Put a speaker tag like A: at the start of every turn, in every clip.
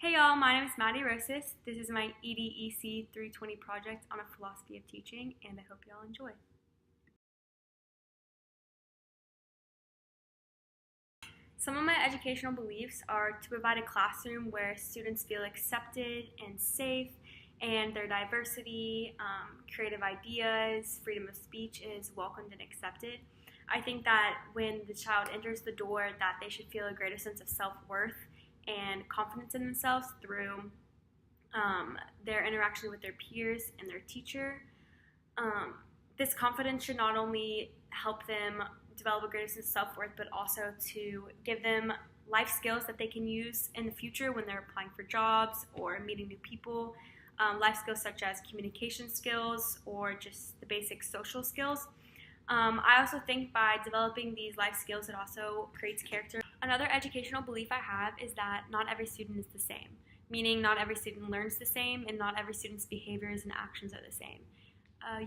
A: Hey y'all, my name is Madi Rosas. This is my edec 320 project on a philosophy of teaching, and I hope y'all enjoy. Some of my educational beliefs are to provide a classroom where students feel accepted and safe, and their diversity, creative ideas, freedom of speech is welcomed and accepted. I think that when the child enters the door, that they should feel a greater sense of self-worth and confidence in themselves through their interaction with their peers and their teacher. This confidence should not only help them develop a greater sense of self-worth, but also to give them life skills that they can use in the future when they're applying for jobs or meeting new people. Life skills such as communication skills or just the basic social skills. I also think by developing these life skills, it also creates character. Another educational belief I have is that not every student is the same, meaning not every student learns the same and not every student's behaviors and actions are the same.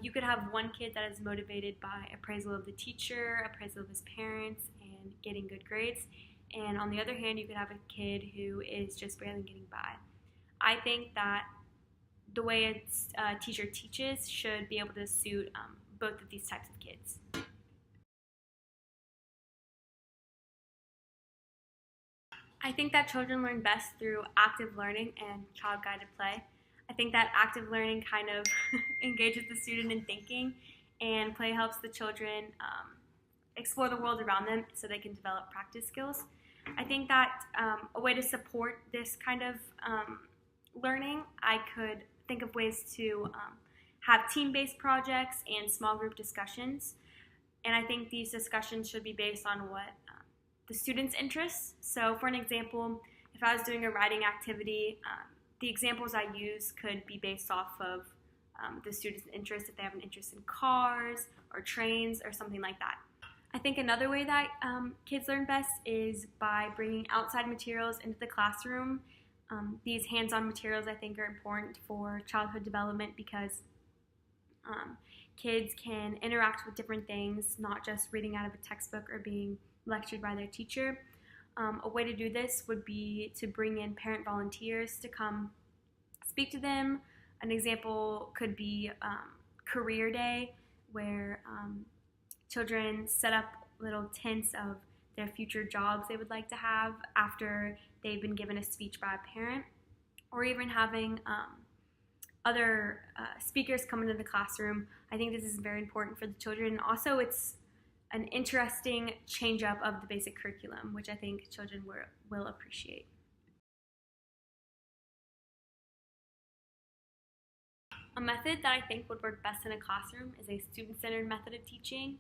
A: You could have one kid that is motivated by appraisal of the teacher, appraisal of his parents, and getting good grades. And on the other hand, you could have a kid who is just barely getting by. I think that the way a teacher teaches should be able to suit both of these types of kids. I think that children learn best through active learning and child-guided play. I think that active learning kind of engages the student in thinking, and play helps the children explore the world around them so they can develop practice skills. I think that a way to support this kind of learning, I could think of ways to have team-based projects and small group discussions. And I think these discussions should be based on what the students' interests. So for an example, if I was doing a writing activity, the examples I use could be based off of the students' interests, if they have an interest in cars or trains or something like that. I think another way that kids learn best is by bringing outside materials into the classroom. These hands-on materials I think are important for childhood development because kids can interact with different things, not just reading out of a textbook or being lectured by their teacher. A way to do this would be to bring in parent volunteers to come speak to them. An example could be career day, where children set up little tents of their future jobs they would like to have after they've been given a speech by a parent, or even having other speakers come into the classroom. I think this is very important for the children. Also, it's an interesting change up of the basic curriculum, which I think children will appreciate. A method that I think would work best in a classroom is a student-centered method of teaching.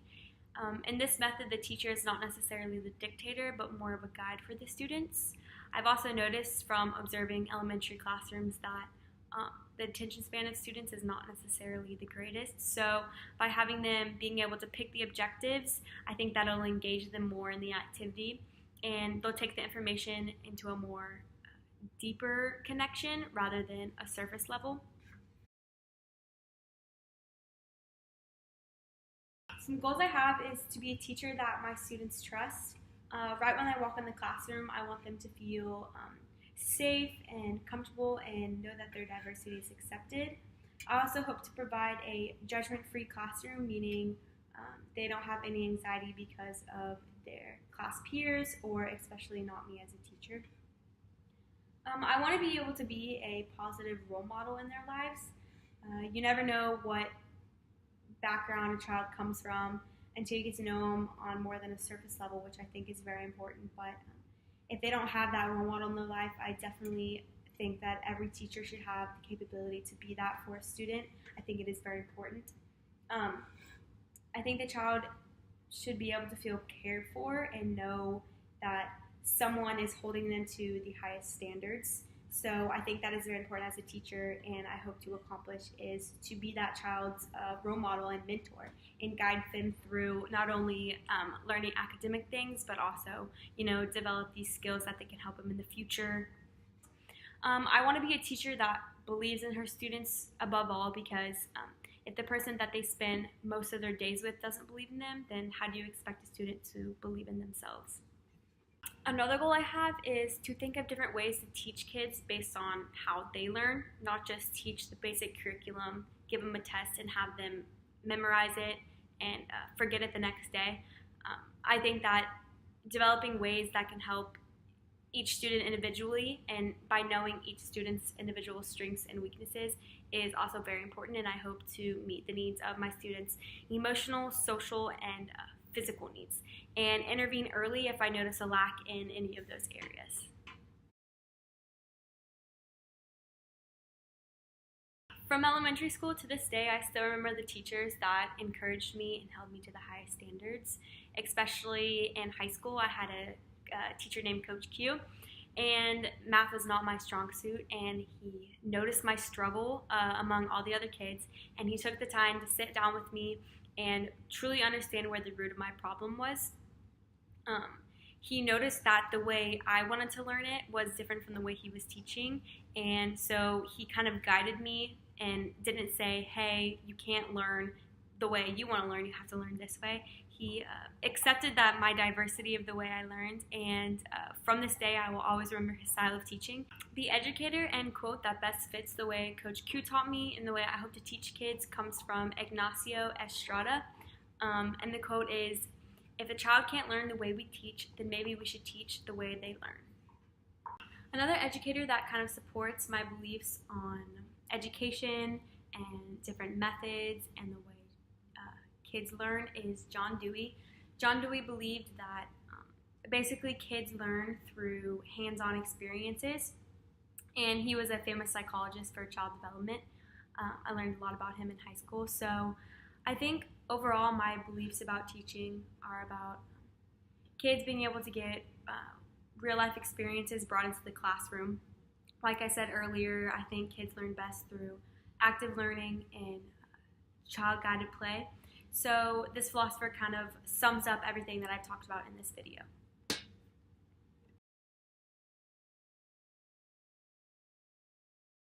A: In this method, the teacher is not necessarily the dictator, but more of a guide for the students. I've also noticed from observing elementary classrooms that the attention span of students is not necessarily the greatest. So by having them being able to pick the objectives, I think that'll engage them more in the activity, and they'll take the information into a more deeper connection rather than a surface level. Some goals I have is to be a teacher that my students trust. Right when I walk in the classroom, I want them to feel safe and comfortable and know that their diversity is accepted. I also hope to provide a judgment-free classroom, meaning they don't have any anxiety because of their class peers, or especially not me as a teacher. I want to be able to be a positive role model in their lives. You never know what background a child comes from until you get to know them on more than a surface level, which I think is very important. But if they don't have that role model in their life, I definitely think that every teacher should have the capability to be that for a student. I think it is very important. I think the child should be able to feel cared for and know that someone is holding them to the highest standards. So I think that is very important as a teacher, and I hope to accomplish is to be that child's role model and mentor and guide them through not only learning academic things, but also, develop these skills that they can help them in the future. I want to be a teacher that believes in her students above all, because if the person that they spend most of their days with doesn't believe in them, then how do you expect a student to believe in themselves? Another goal I have is to think of different ways to teach kids based on how they learn, not just teach the basic curriculum, give them a test, and have them memorize it and forget it the next day. I think that developing ways that can help each student individually and by knowing each student's individual strengths and weaknesses is also very important, and I hope to meet the needs of my students' emotional, social, and physical needs, and intervene early if I notice a lack in any of those areas. From elementary school to this day, I still remember the teachers that encouraged me and held me to the highest standards. Especially in high school, I had a teacher named Coach Q, and math was not my strong suit, and he noticed my struggle among all the other kids, and he took the time to sit down with me and truly understand where the root of my problem was. He noticed that the way I wanted to learn it was different from the way he was teaching, and so he kind of guided me and didn't say, hey, you can't learn the way you want to learn, you have to learn this way. He accepted that my diversity of the way I learned, and from this day I will always remember his style of teaching. The educator and quote that best fits the way Coach Q taught me and the way I hope to teach kids comes from Ignacio Estrada, and the quote is, if a child can't learn the way we teach, then maybe we should teach the way they learn. Another educator that kind of supports my beliefs on education and different methods and the way kids learn is John Dewey. John Dewey believed that basically kids learn through hands-on experiences, and he was a famous psychologist for child development. I learned a lot about him in high school, so I think overall my beliefs about teaching are about kids being able to get real-life experiences brought into the classroom. Like I said earlier, I think kids learn best through active learning and child-guided play. So this philosopher kind of sums up everything that I've talked about in this video.